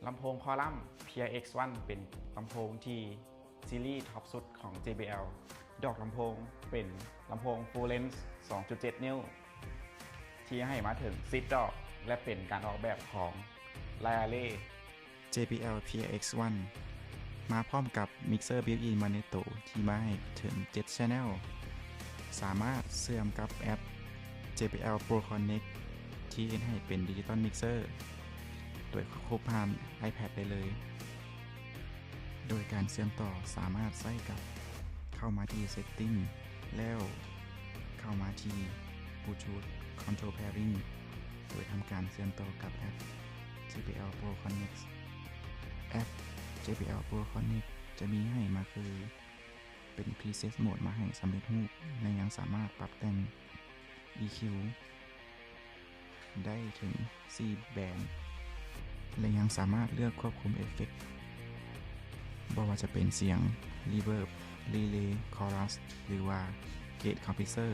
ลำโพงคอลัมน์ PRX1 เป็นลำโพงที่ซีรีส์ท็อปสุดของ JBL ดอกลำโพงเป็นลำโพง Full Length 2.7 นิ้วที่ให้มาถึง10ดอกและเป็นการออกแบบของ Lyale JBL PRX1 มาพร้อมกับมิกเซอร์ Built-in Magneto ที่มาให้ถึง7 Channel สามารถเชื่อมกับแอป JBL Pro Connect ที่ให้เป็นดิจิตอลมิกเซอร์โดยควบผ่าน iPad ได้เลย โดยการเชื่อมต่อสามารถใช้กับเข้ามาที่ Setting แล้วเข้ามาที่ Bluetooth Control Pairing โดยทำการเชื่อมต่อกับแอป JBL Pro Connect แอป JBL Pro Connect จะมีให้มาคือเป็น Preset Mode มาให้สำเร็จรูปและยังสามารถปรับแต่ง EQ ได้ถึง 4 แบนด์และยังสามารถเลือกควบคุมเอฟเฟกต์บ่ว่าจะเป็นเสียง Reverb Relay Chorus หรือว่า Gate Compressor